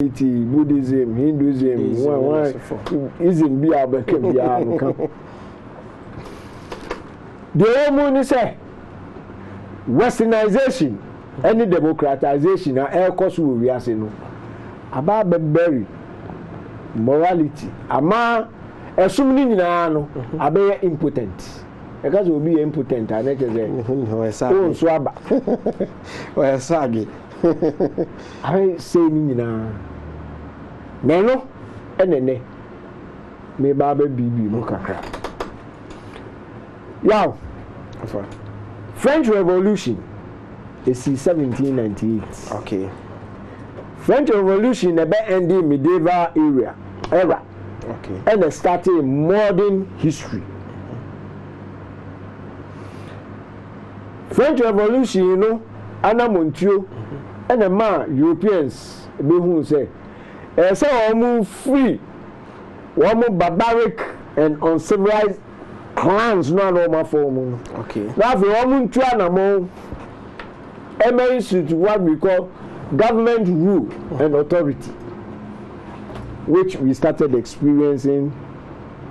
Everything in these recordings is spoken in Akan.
Buddhism, Hinduism, ism be our the woman say westernization, any democratization, air course will be as about berry morality. Ama assuming no, abe impotent. Because will be impotent, I never say, oh, swab, or saggy. I say, Nina. Neno, and me Baba Bibi Mukaka. Yow, French Revolution is 1798. Okay. French Revolution about ending medieval era. Okay. And starting modern history. French Revolution, you know, Anna Montio, and a man Europeans be who say. So one free, one more barbaric and uncivilized clans no normal form. Okay. Now for one try na mo emerge to what we call government rule and authority, which we started experiencing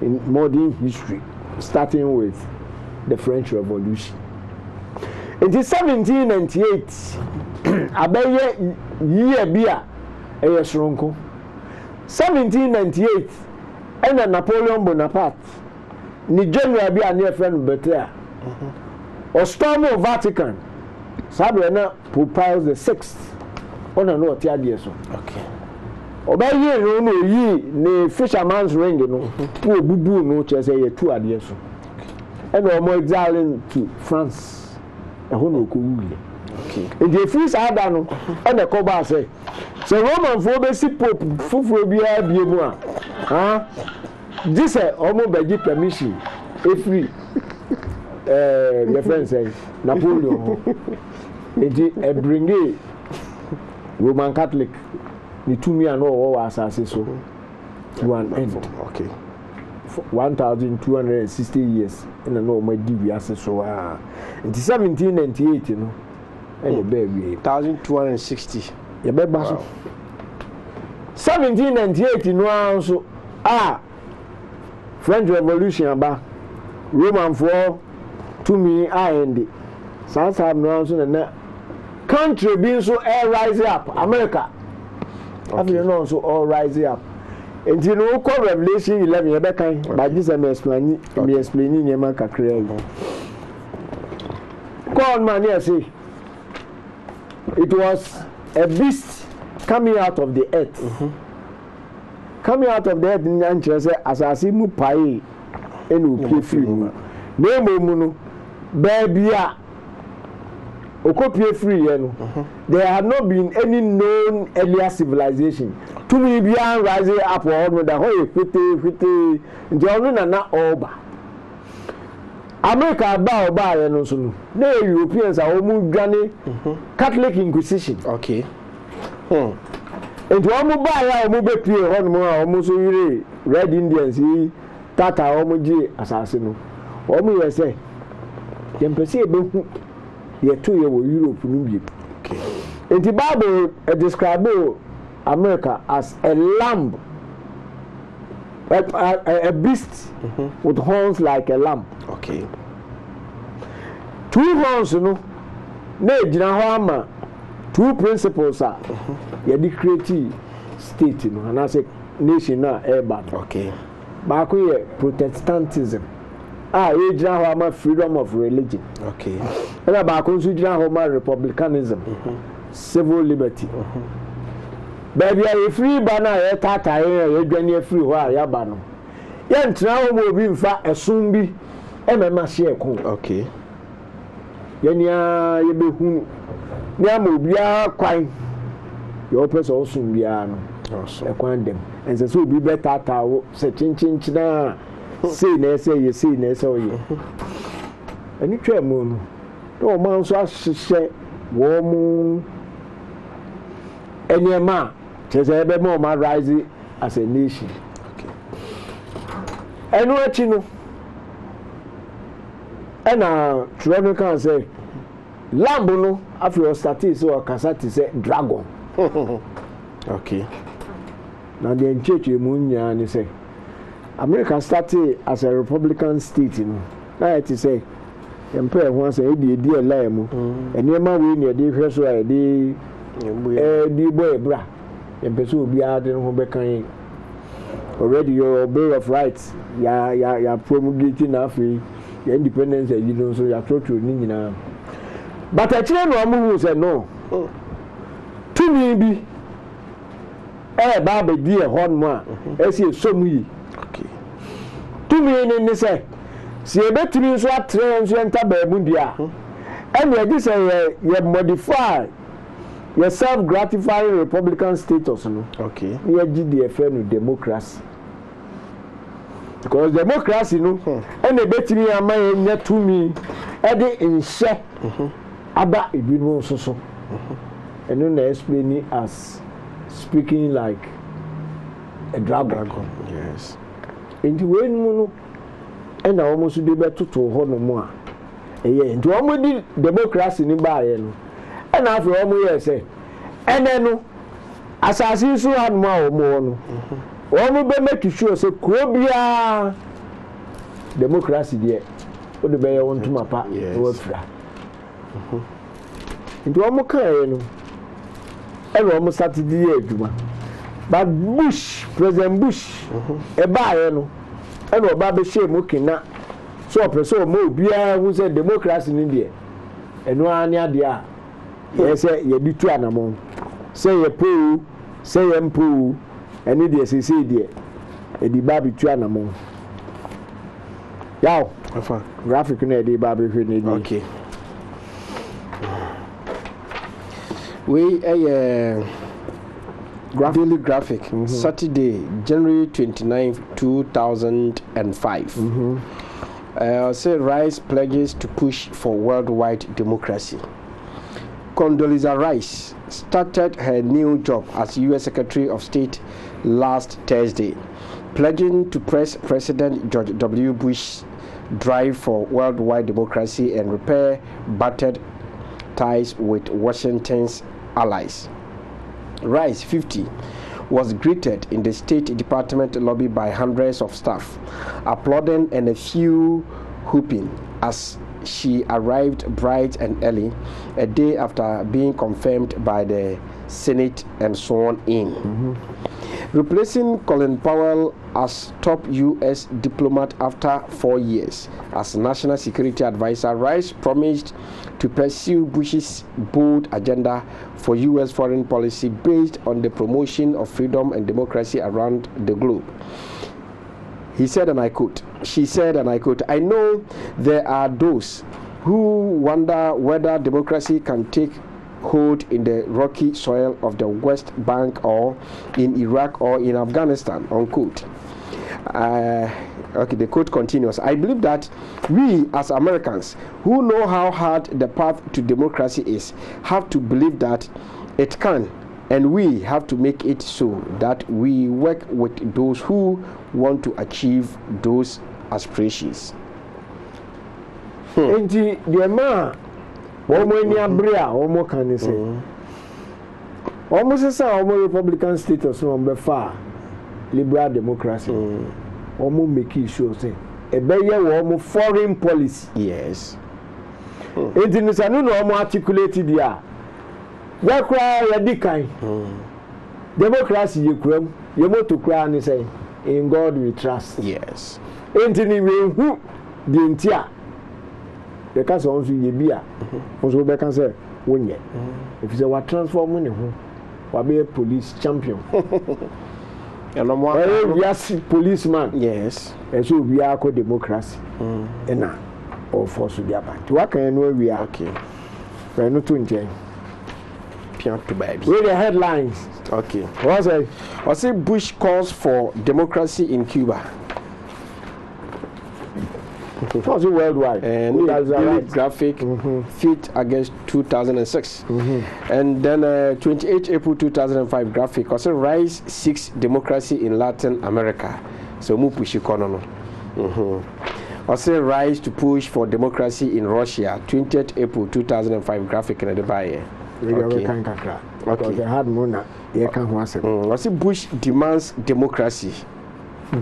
in modern history, starting with the French Revolution. In 1798, abeye year bia eye sronko. 1798 and Napoleon Bonaparte ni general bi ane friend better o storm of Vatican sabe na Pope Pius VI ona no oti ade so. Okay. Obaye no yi ni fisherman's ring no wo bubu no chese ye tu ade so and o mo exile to France e ho no ko wuli. Okay. In the free side no and the coba say so Roman for be si Pope fufuro bia biemu a this almost be permission free your friend say Napoleon it bring Roman Catholic ni tumi an o asase so to an end. Okay. 1260 years and no more DBS so in 1798 you know and the baby 1260 ya beba so 1798 no so French Revolution aba Roman for to me end sans no so na country being so air rise up America after you know so all rise up and you know call Revelation 11 ya be kan but this me explain nyema kakra God man here say it was a beast coming out of the earth. Coming out of the earth in Manchester as I see mu pai enu pie free mu. Nemo mu no baby a okopie free ye no. There had not been any known earlier civilization. To me be rising up or no da ho fite nti onu na oba. America ba oba ye no so no. Na Europeans are omu dwane Catholic Inquisition. Okay. And one more buy a mobile pay on more almost Red Indians, Tata Omoji assassin. Omo say, you perceive ye 2 year Europe. Okay. In the Bible, describe America as a lamb, a beast with horns like a lamb. Okay. 2 horns, you know, ne Jinahama. 2 principles are the creative state and I say nation na urban. Okay. Back here Protestantism. Freedom of religion. Okay. And back on republicanism. Civil liberty. Baby a free banner tata you free wa ya bano. Yan tna mo bi mfa esun bi emema share ko. Okay. Yania ye be hu ni amobia kwan your person also bia no awesome kwan dem and so be better tawo se chinchinchina say na say ye say na say ye ani twa mu no no man so ahye wo mu enema chese be mo ma rise as a nation. Okay. Enu achi no ena Toronto can say lamb no after your status so kasati say dragon. Okay. Now the church munya ni say America started as a Republican state, you know. Now it is say empire who say edi ela mu. Enema we ni dey hwe so a dey di boy bra. Empeso obi ade no ho bekan already your bill of rights ya promulgating na free your independence you know so ya trot ni nyina. But I tell no amu who say no. To me bi ba be di e hon mo a esi esomu yi. Okay. To me ni say si ebetimi so atre nso enta baabu dia. And we dis say you modify your self-gratifying Republican status, no? Okay. You GDF no democracy. Because democracy, no, and the betting a man yet to me, Eddie in share about a bit more so. And then they explain it as speaking like a dragon. Yes. In the way, no, and I almost do better to hold no more. Into almost democracy in the and after all we say and then assassin so had more no one be make sure say krobia democracy there what the be want to mapa we fra into omo kan no e omo Saturday aduma but President Bush e ba no e no ba be shame okina so person mo bia who say democracy ni there eno ani ade a yes ye di tu anamon say ye po say ye mpo eni de say de e di ba bi tu anamon yaw afa graphic na de ba bi hwe na di okay we daily graphic Saturday January 29 2005 say Rice pledges to push for worldwide democracy. Condoleezza Rice started her new job as U.S. Secretary of State last Thursday, pledging to press President George W. Bush's drive for worldwide democracy and repair battered ties with Washington's allies. Rice, 50, was greeted in the State Department lobby by hundreds of staff, applauding and a few whooping as she arrived bright and early, a day after being confirmed by the Senate and sworn in. Replacing Colin Powell as top U.S. diplomat after 4 years as National Security Advisor, Rice promised to pursue Bush's bold agenda for U.S. foreign policy based on the promotion of freedom and democracy around the globe. He said, and I quote, she said, and I quote, "I know there are those who wonder whether democracy can take hold in the rocky soil of the West Bank or in Iraq or in Afghanistan," unquote. Okay, the quote continues. "I believe that we as Americans who know how hard the path to democracy is have to believe that it can, and we have to make it so that we work with those who want to achieve those aspirations." Enti the man womo ni abria womo kan say womo say womo Republican status no be fa liberal democracy womo make sure say e be ye womo foreign policy. Yes. Enti ni sanu no womo articulate dia ya kra ya dikan democracy ye kuram ye moto kra ni say in God we trust. Yes. Enti ni we hu di ntia the cancer on you be a also be cancer won ye if you say what transform ne ho wa be a police champion and no more yes policeman. Yes. And so we are called democracy and now or force the about what can know we are okay we no to nje pian to baby read the headlines. Okay, What say Bush calls for democracy in Cuba. What's it worldwide? And daily graphic 5th August 2006. And then 28 April 2005 graphic also Rice seeks democracy in Latin America. So mu push ikono no. Also Rice to push for democracy in Russia 20th April 2005 graphic in the buyer. Okay. Okay. They had Mona. They can't answer. I see Bush demands democracy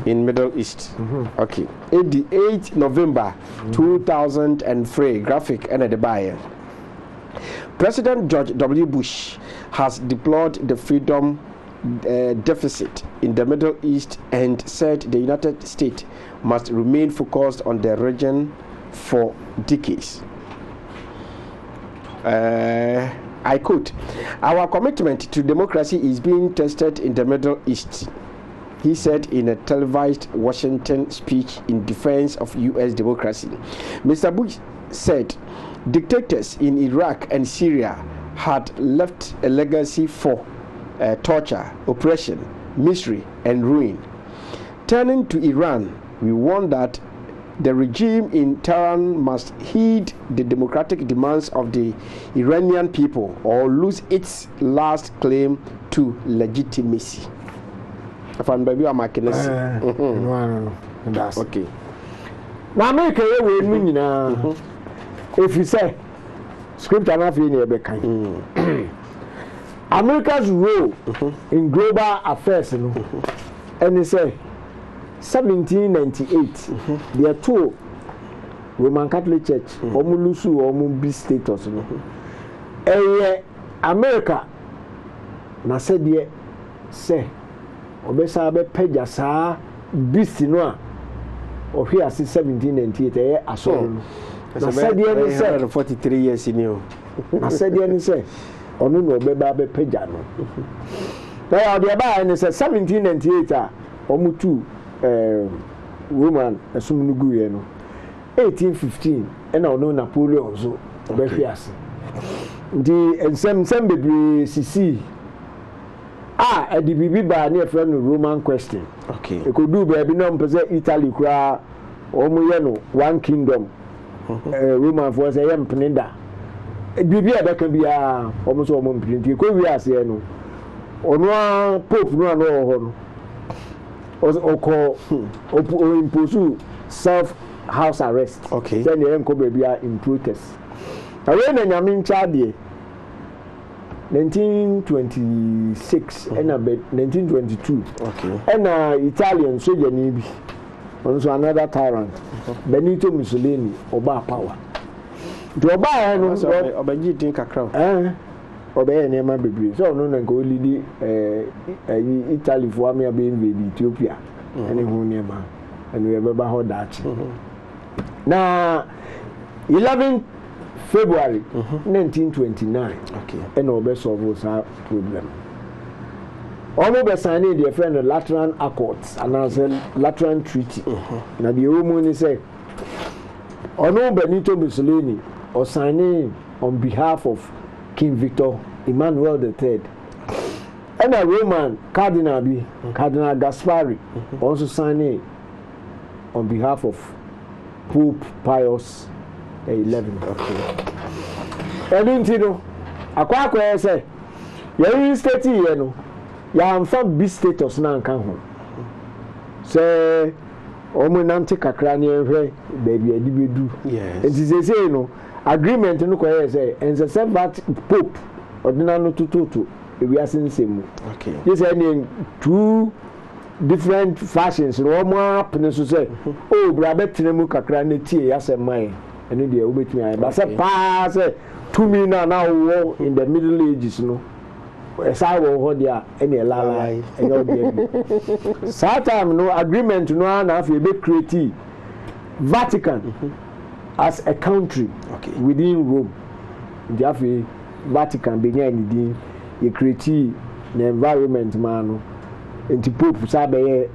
in Middle East. Okay. 8 November 2003. Graphic and the buyer. President George W. Bush has deplored the freedom deficit in the Middle East and said the United States must remain focused on the region for decades. I quote, "Our commitment to democracy is being tested in the Middle East," he said in a televised Washington speech in defense of U.S. democracy. Mr. Bush said dictators in Iraq and Syria had left a legacy for torture, oppression, misery, and ruin. Turning to Iran, we warn that the regime in Tehran must heed the democratic demands of the Iranian people or lose its last claim to legitimacy. If I'm baby, I'm making this. No. That's Okay. Now, America, we mean, if you say, scripture, not in your America's role in global affairs, and they say 1798, there are two Roman Catholic Church, Omulusu, Omubi status. America, na said ye say, Obesa be Pejasa, beast no, or here 1798, I saw. Na said ye say 43 years in you. Na said ye say. Onu no beba be peja no na the ba and say 1798 a omutu Roman asum no guye no 1815 na onu Napoleon so be fiase di ensem bebre sisi edi bibi ba na efre no Roman question. Okay. E ko du ba bi no mpese Italy kura omu ye no one kingdom Roman for say yem pnida bibi abeka bia almost all mom print ko wi ase no ono pope no ano ho no impose self house arrest. Okay. Then they enko bia in protest awe na nyame ncha de 1926 and 1922. Okay. And Italian soldier ni bi also another tyrant Benito Mussolini oba power do oba no obaji din kakra oba na ma bebre so no na go lead Italy for me be invade Ethiopia and hu ne ma and we be ho that na 11 February 1929. Okay. And obe solve that problem. Ono be sign the friend Lateran Accords and as a Lateran Treaty. Na the woman say ono Benito Mussolini or signing on behalf of King Victor Emmanuel III. And a Roman Cardinal Cardinal Gaspari also signing on behalf of Pope Pius 11. Okay. And you know, akwa say, you state here no, ya amfa bi status na nka ho. Say, omo nante kakra ne ehwe baby adi bedu. Yes. Enti say no, agreement no ko say, and the same that Pope ordinary no tututu e wi asensemu. Okay. This any two different fashions no omo apne so say, oh bra betremu kakra na tie yasemai. And the obetumi ayi but say pa say to me now war in the Middle Ages no esa wo ho dia ene lala enyo dia sa time no agreement no na afi be create Vatican as a country. Okay. Within Rome. The afi Vatican be nya ni e create the environment man no enti Pope sabe ye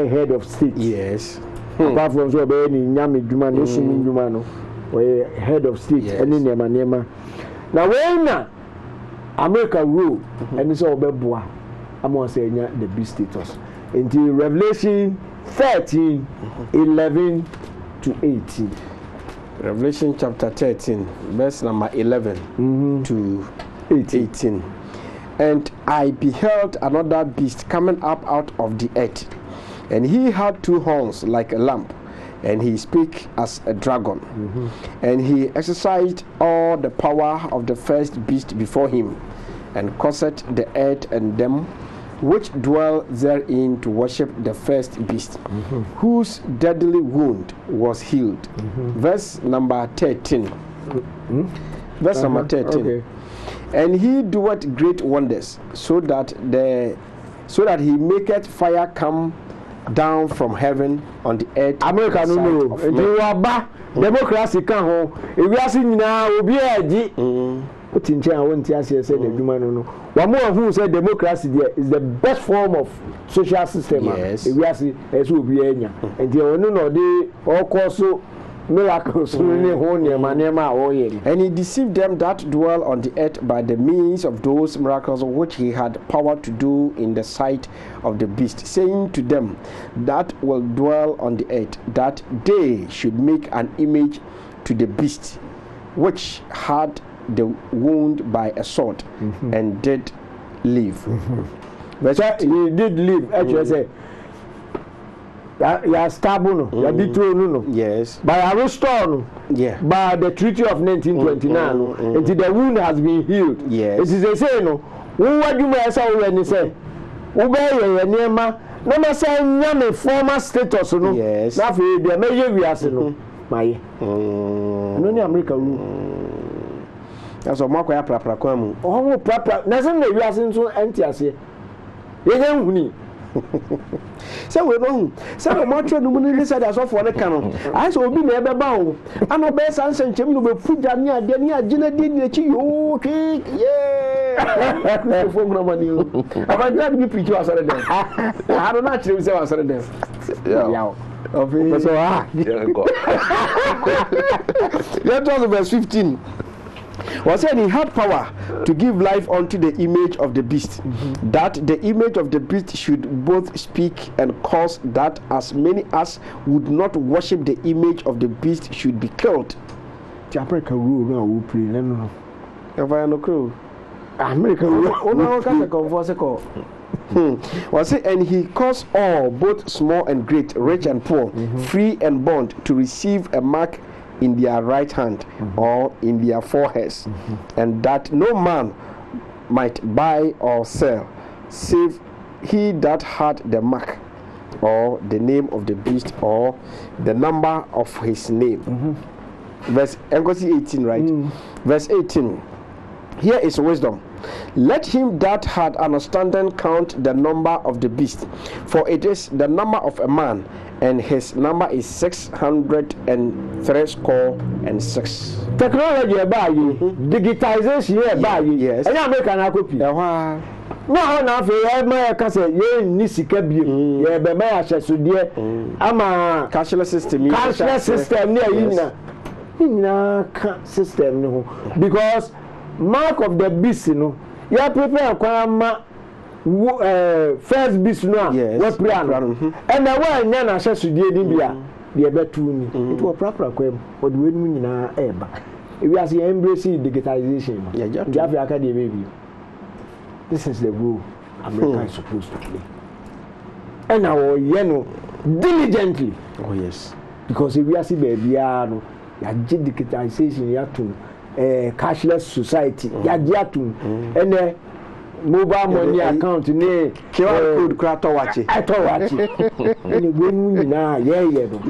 head of state. Yes. Apart from so be ni nyame dwuma no sumi dwuma no we head of state any nema na when na America rule and so obeboa amo say nya the B status until Revelation 13:11 to 18. Revelation chapter 13 verse number 11 to 18. And I beheld another beast coming up out of the earth, and he had two horns like a lamb, and he spake as a dragon. And he exercised all the power of the first beast before him, and caused the earth and them which dwell therein to worship the first beast, whose deadly wound was healed. Verse number 13. Verse number 13. Okay. And he doeth great wonders, so that he maketh fire come down from heaven on the earth. America no no. Eji waba democracy kan ho. Ewiase nyina obi aji. Otinche a wonti ase say the adwuma no no. Wa mo hu say democracy there is the best form of social system. Yes. Ewiase eso obi anya. Enti ono no de okoso miracles and he deceived them that dwell on the earth by the means of those miracles which he had power to do in the sight of the beast, saying to them that will dwell on the earth that they should make an image to the beast which had the wound by a sword and did live. But he did live, actually say. Ya stable no, ya betray no. Yes. By Aristotle no. Yeah. By the Treaty of 1929 no. Until the wound has been healed. Yes. It is a say no. Who wadwuma esa wo ni say. Wo be ye niema na ma say nyame former status no. Yes. Na fe de meje wiase no. Maye. No ni America ru. Aso makwa ya prapra kwa mu. Oh prapra. Na se na wiase nso enti ase. Ye nya huni. So we know so the more no money said as of one canon I so be na ebe ba o ano be san senchem no be fuja ni ade ni agina de ni echi yo ki yeah for no money about that be preach was there I don't know actually say was there yeah of it so let us verse 15. Was said he had power to give life unto the image of the beast, that the image of the beast should both speak and cause that as many as would not worship the image of the beast should be killed. America rule no we pray no. America rule. Was it and he caused all, both small and great, rich and poor, free and bond, to receive a mark in their right hand or in their foreheads, and that no man might buy or sell save he that had the mark or the name of the beast or the number of his name. Verse 18, right? Verse 18. Here is wisdom. Let him that had understanding count the number of the beast, for it is the number of a man, and his number is 666. Technology about you, digitization here about you. Yes. And I make an copy. Now, now, for my cousin, ye nisikabi, ye be my ashes to dear. I'm a cashless system. Cashless system near in system, no, because mark of the beast, no, you prepare first beast no we plan and the one na ashe so die din bia de betu ni it was proper kwem but we nu nyina eba we as embrace digitalization yeah Africa dey baby. This is the role America is supposed to play, and our no diligently. Oh yes, because if we are see baby no ya digitalization ya to cashless society ya to and mobile money account ne QR code krato wachi ene gwenu na ye no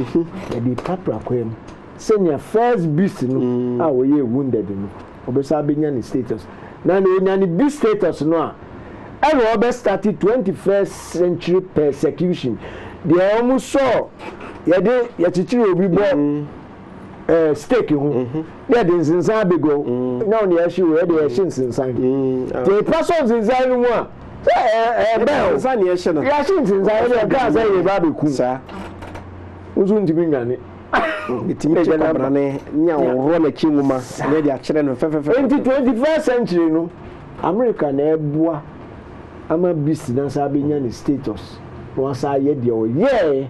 e di papra kwem senior first beast no a wo ye wounded no obesa benya ni status na onya ni beast status no a e obe start 21st century persecution they almost saw ye de ye chichiri obi bo stake hu there the nsinsan bego now the issue where the nsinsan the persons inside no a bell nsinsan ye hye no ya hye nsinsan ye ga say ye ba be ku sa uzu ntimi nwane itimi che kabra ne nya wo na kinwuma na dia kire no fefefe 21st century no America na ebua ama beast na sa be nya ni status no sa ye de o ye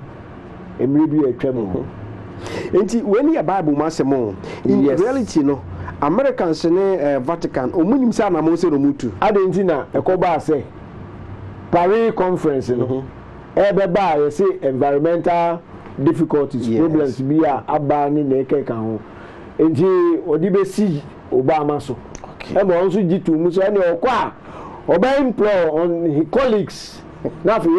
emre bi atwam. Enti when your Bible masemo in reality no Americans ne Vatican omunim say na mo se no mutu adenti na ekoba say Paris conference no ebeba ye say environmental difficulties problems bi a aba ni na ekeka ho enti odi be si Obama so e mo nso gitu mu so e okwa ɔbɛn employ on his colleagues na afei